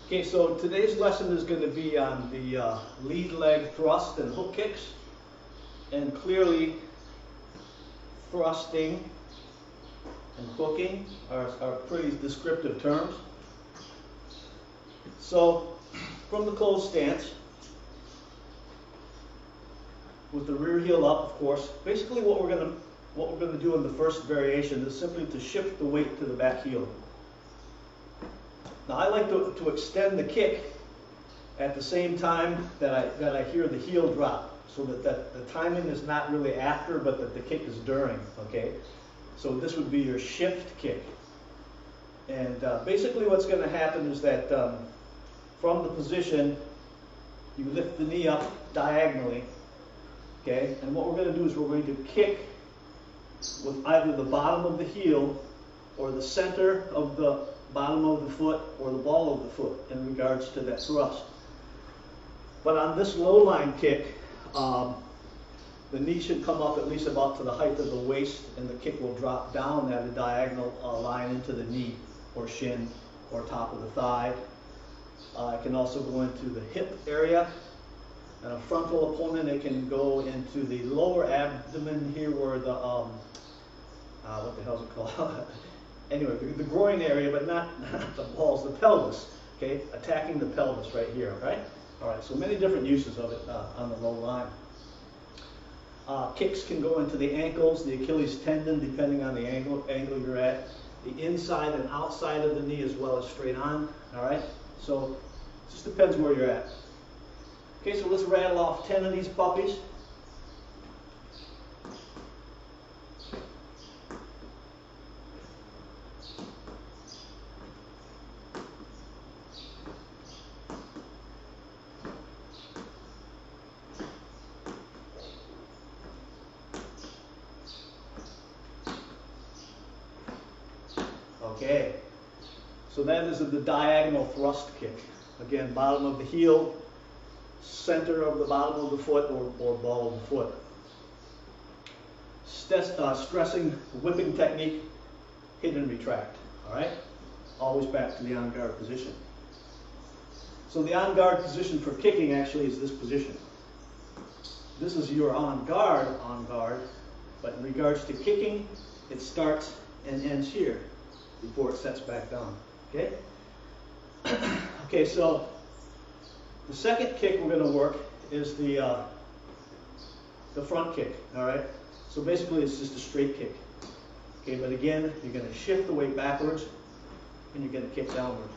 Okay, so today's lesson is going to be on the lead leg thrust and hook kicks. And clearly, thrusting and hooking are pretty descriptive terms. So, from the closed stance, with the rear heel up, of course, basically what we're going to do in the first variation is simply to shift the weight to the back heel. Now I like to extend the kick at the same time that I hear the heel drop, so that the timing is not really after, but that the kick is during. Okay, so this would be your shift kick, and basically what's going to happen is that from the position you lift the knee up diagonally. Okay, and what we're going to do is we're going to kick with either the bottom of the heel or the center of the bottom of the foot or the ball of the foot in regards to that thrust. But on this low line kick, the knee should come up at least about to the height of the waist, and the kick will drop down at a diagonal line into the knee or shin or top of the thigh. It can also go into the hip area. And a frontal opponent, it can go into the lower abdomen here where the, what the hell is it called? Anyway, the groin area, but not the balls, the pelvis, okay? Attacking the pelvis right here, right? All right, so many different uses of it on the low line. Kicks can go into the ankles, the Achilles tendon, depending on the angle you're at, the inside and outside of the knee as well as straight on, all right? So it just depends where you're at. Okay, so let's rattle off 10 of these puppies. Okay, so that is the diagonal thrust kick. Again, bottom of the heel, center of the bottom of the foot or ball of the foot. Stressing whipping technique, hit and retract. All right, always back to the on guard position. So the on guard position for kicking actually is this position. This is your on guard, but in regards to kicking, it starts and ends here before it sets back down. Okay. Okay, so the second kick we're going to work is the front kick, all right? So basically it's just a straight kick. Okay, but again, you're going to shift the weight backwards and you're going to kick downward.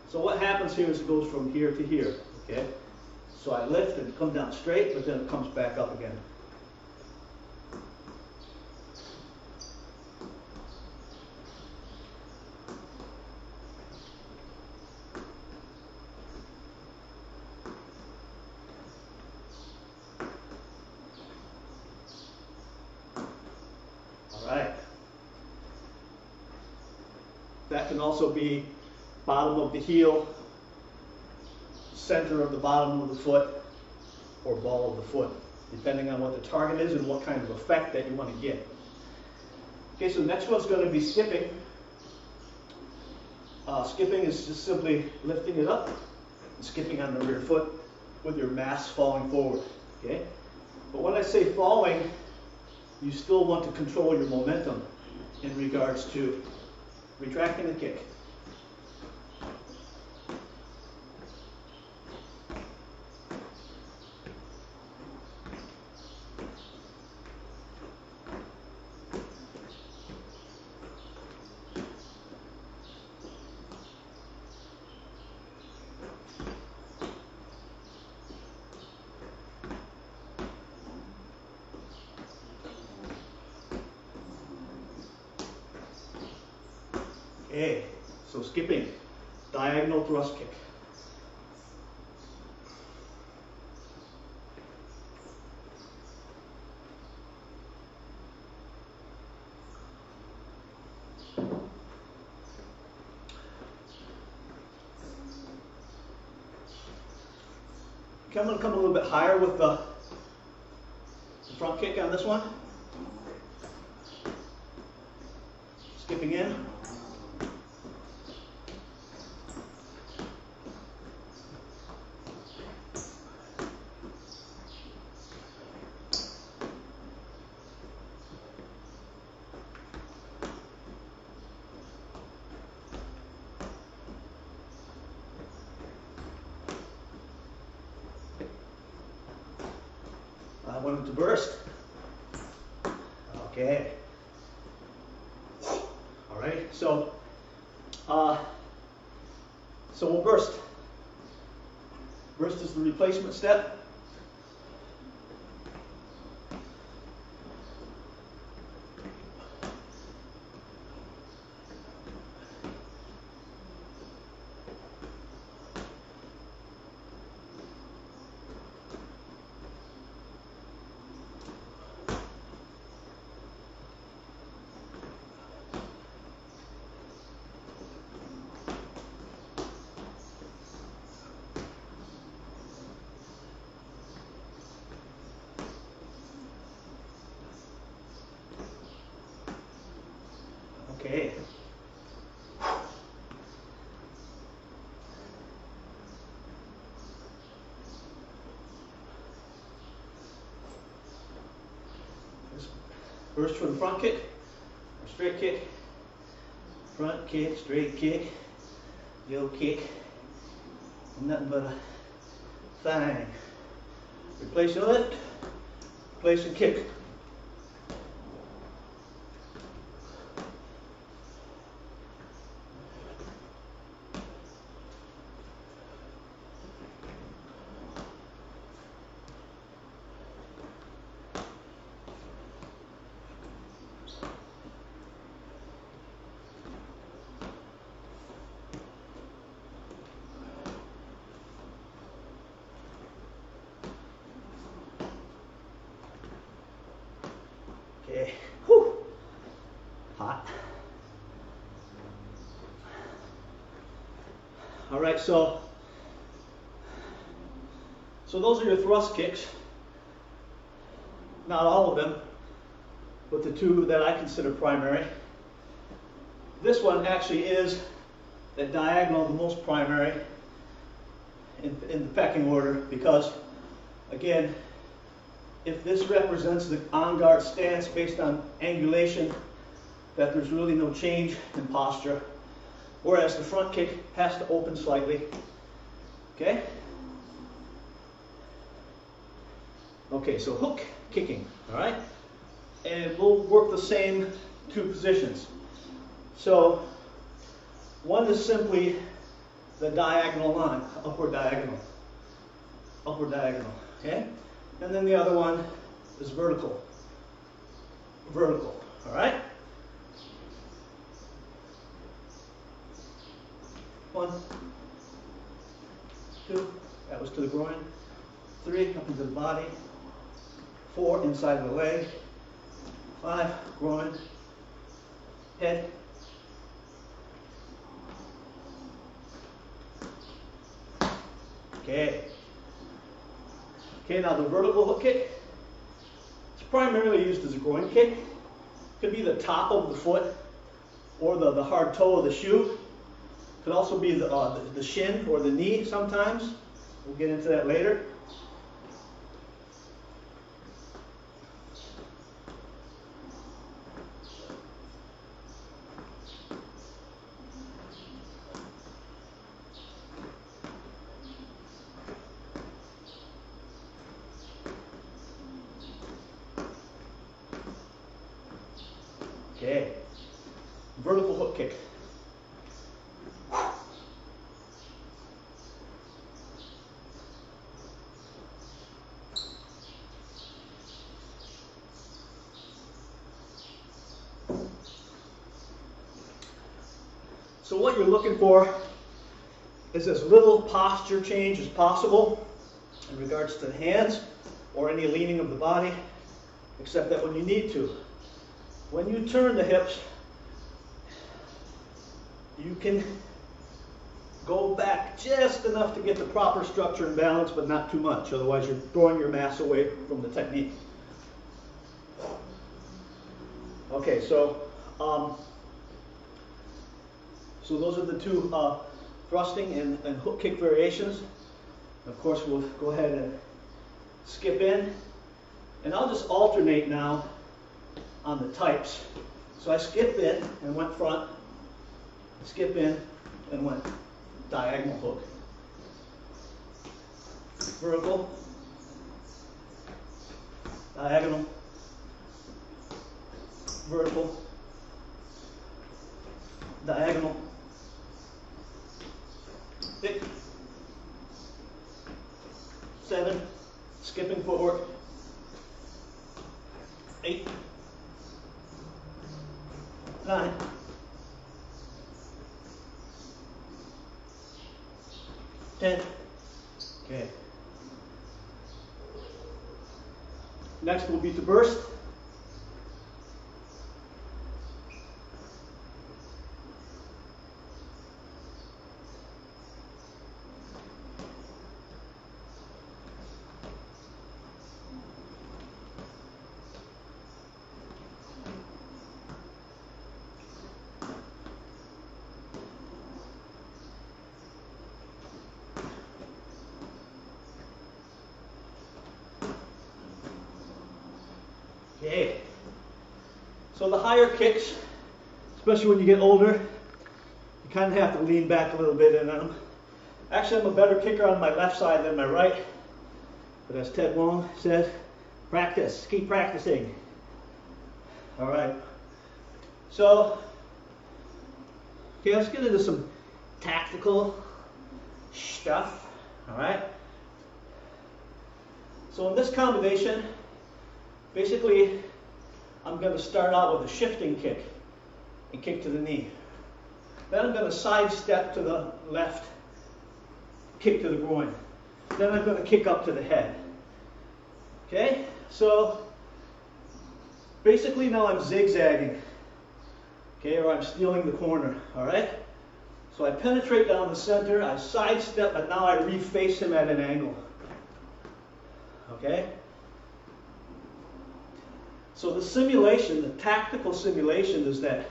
So what happens here is it goes from here to here, okay? So I lift and come down straight, but then it comes back up again. Right. That can also be bottom of the heel, center of the bottom of the foot, or ball of the foot, depending on what the target is and what kind of effect that you want to get. Okay, so next one's going to be skipping. Skipping is just simply lifting it up and skipping on the rear foot with your mass falling forward. Okay, but when I say falling, you still want to control your momentum in regards to retracting the kick. Okay, so skipping, diagonal thrust kick. Okay, I'm going to come a little bit higher with the front kick on this one. breathing in. I want it to burst. Okay. All right. So we'll burst. Burst is the replacement step. Okay. Burst for the front kick, or straight kick, front kick, straight kick, yo kick, nothing but a thang. Replace your lift, replace your kick. Okay, whew, hot. All right, so those are your thrust kicks. Not all of them, but the two that I consider primary. This one actually is at diagonal the most primary in the pecking order because, again, if this represents the on-guard stance based on angulation, that there's really no change in posture, whereas the front kick has to open slightly. Okay? Okay, so hook kicking, all right? And we'll work the same two positions. So one is simply the diagonal line, upward diagonal, okay? And then the other one is vertical, all right? 1, 2, that was to the groin. 3, up into the body. 4, inside of the leg. 5, groin, head. Okay. Okay, now the vertical hook kick, it's primarily used as a groin kick. Could be the top of the foot or the hard toe of the shoe. Could also be the shin or the knee sometimes. We'll get into that later. Okay, vertical hook kick. So what you're looking for is as little posture change as possible in regards to the hands or any leaning of the body, except that when you need to. When you turn the hips, you can go back just enough to get the proper structure and balance, but not too much. Otherwise, you're throwing your mass away from the technique. Okay, so So those are the two thrusting and hook kick variations. Of course, we'll go ahead and skip in. And I'll just alternate now on the types. So I skip in and went front, skip in and went diagonal hook. Vertical, diagonal, vertical, diagonal, thick, 7, skipping footwork, 8, 9, 10. Okay. Next will be to burst. Okay, so the higher kicks, especially when you get older, you kind of have to lean back a little bit in them. Actually, I'm a better kicker on my left side than my right, but as Ted Wong said, practice, keep practicing. All right, so, okay, let's get into some tactical stuff, all right? So in this combination, basically, I'm going to start out with a shifting kick and kick to the knee. Then I'm going to sidestep to the left, kick to the groin. Then I'm going to kick up to the head. Okay, so basically now I'm zigzagging, okay, or I'm stealing the corner, all right? So I penetrate down the center, I sidestep, and now I reface him at an angle, okay? So the simulation, the tactical simulation is that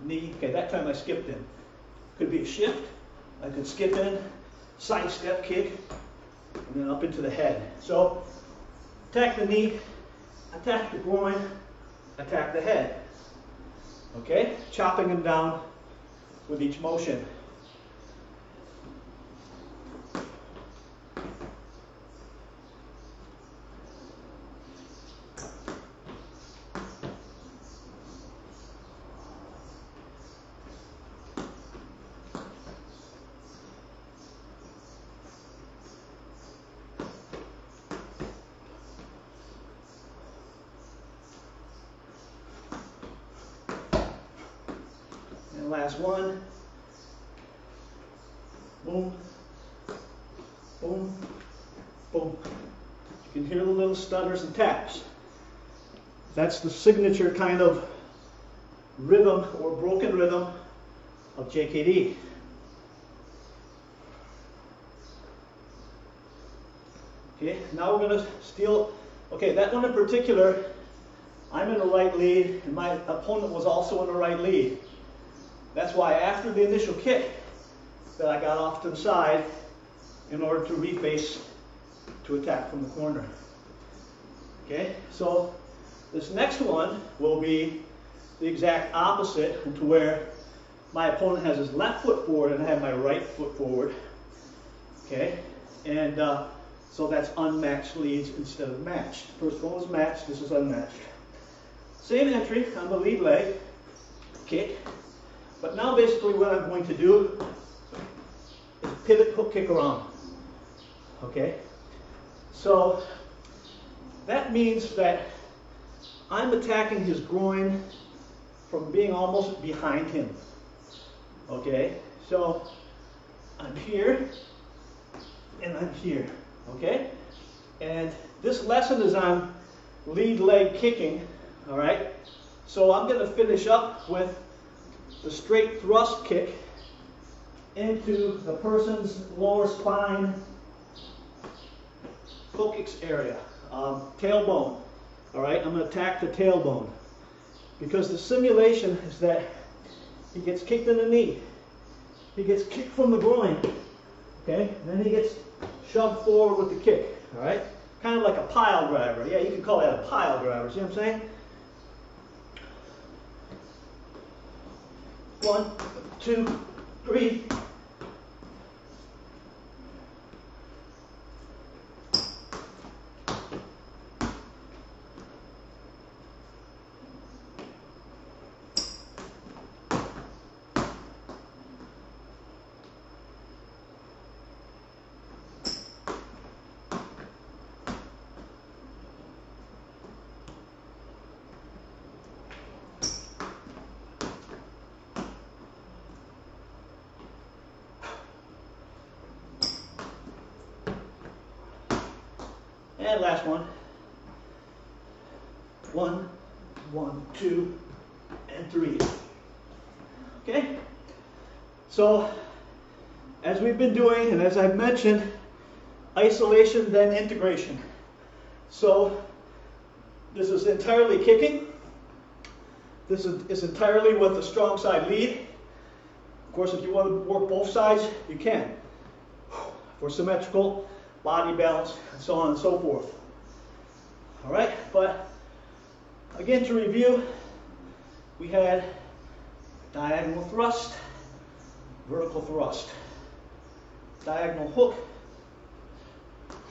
knee, okay, that time I skipped in. Could be a shift, I could skip in, sidestep kick, and then up into the head. So attack the knee, attack the groin, attack the head. Okay, chopping them down with each motion. Last one. Boom, boom, boom. You can hear the little stutters and taps. That's the signature kind of rhythm or broken rhythm of JKD. Okay, now we're going to steal. Okay, that one in particular, I'm in the right lead, and my opponent was also in the right lead. That's why after the initial kick that I got off to the side in order to reface to attack from the corner. Okay, so this next one will be the exact opposite, to where my opponent has his left foot forward and I have my right foot forward. Okay, and so that's unmatched leads instead of matched. First one was matched, this is unmatched. Same entry on the lead leg, kick. But now basically what I'm going to do is pivot, hook, kick around. Okay? So that means that I'm attacking his groin from being almost behind him. Okay? So I'm here and I'm here. Okay? And this lesson is on lead leg kicking. Alright? So I'm going to finish up with the straight thrust kick into the person's lower spine focus area, tailbone. All right, I'm going to attack the tailbone because the simulation is that he gets kicked in the knee. He gets kicked from the groin. Okay? And then he gets shoved forward with the kick. All right? Kind of like a pile driver. Yeah, you can call that a pile driver. See what I'm saying? 1, 2, 3. And last one. 1, 1, 2, and 3. Okay? So, as we've been doing, and as I've mentioned, isolation, then integration. So, this is entirely kicking. This is entirely with the strong side lead. Of course, if you want to work both sides, you can. For symmetrical, body balance, and so on and so forth. All right, but again, to review, we had diagonal thrust, vertical thrust, diagonal hook,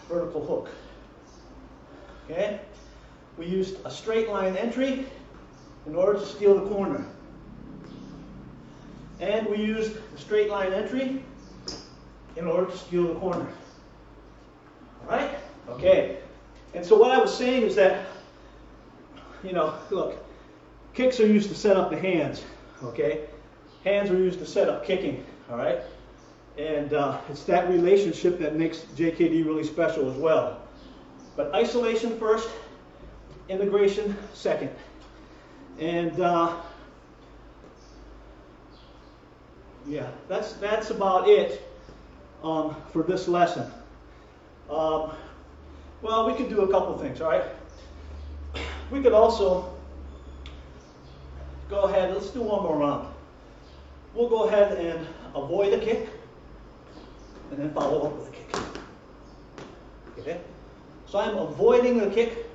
vertical hook. Okay, we used a straight line entry in order to steal the corner, and we used a straight line entry in order to steal the corner. All right? Okay. And so what I was saying is that, you know, look, kicks are used to set up the hands. Okay? Hands are used to set up kicking. All right? And it's that relationship that makes JKD really special as well. But isolation first, integration second. And yeah, that's about it for this lesson. Well, we could do a couple things, all right? We could also go ahead, let's do one more round. We'll go ahead and avoid a kick, and then follow up with a kick. Okay? So I'm avoiding the kick,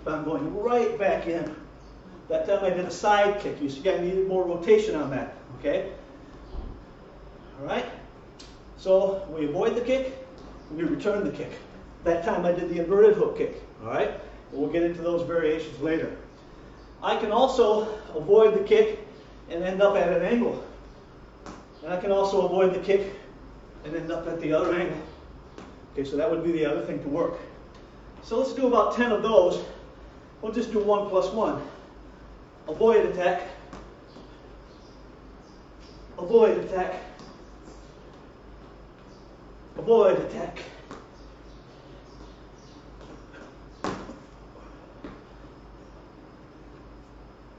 but I'm going right back in. That time I did a side kick. You see, I needed more rotation on that, okay? All right? So we avoid the kick, we return the kick. That time I did the inverted hook kick, all right? And we'll get into those variations later. I can also avoid the kick and end up at an angle. And I can also avoid the kick and end up at the other angle. Okay, so that would be the other thing to work. So let's do about 10 of those. We'll just do 1 plus 1. Avoid attack. Avoid attack. Avoid attack.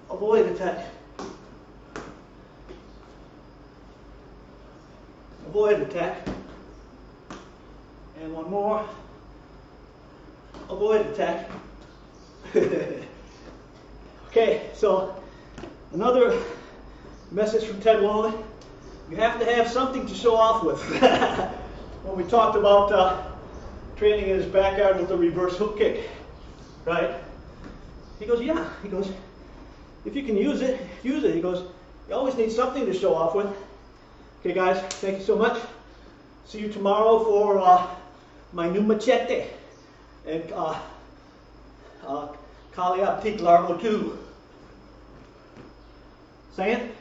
Avoid attack. Avoid attack. And one more. Avoid attack. Okay, so another message from Ted Wallen. You have to have something to show off with. When we talked about training in his backyard with the reverse hook kick, right? He goes, yeah. He goes, if you can use it, use it. He goes, you always need something to show off with. Okay, guys, thank you so much. See you tomorrow for my new machete and Kaliaptik Largo 2. Saying?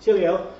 Cheerio.